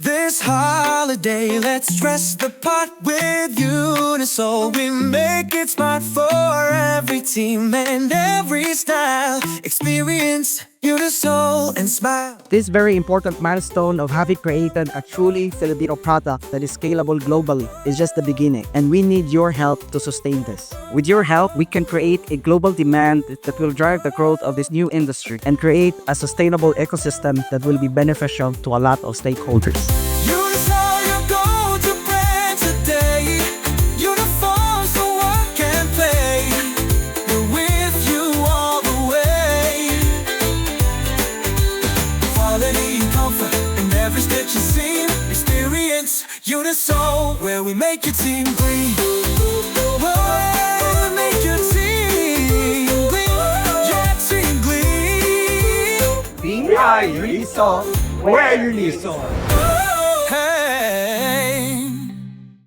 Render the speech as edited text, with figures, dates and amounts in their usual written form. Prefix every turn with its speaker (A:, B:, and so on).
A: This holiday, let's dress the part with UNISOL. We make it smart for every team and every style. Experience UNISOL and smile.
B: This very important milestone of having created a truly Filipino product that is scalable globally is just the beginning, and we need your help to sustain this. With your help, we can create a global demand that will drive the growth of this new industry and create a sustainable ecosystem that will be beneficial to a lot of stakeholders.
A: UNISOL, your go-to brand today. Uniform so work and play. We're with you all the way. Quality and comfort in every stitch and seam. Experience UNISOL, where we make your team green. Where we make your team green. Yeah, team green.
C: Be UNISOL, where UNISOL.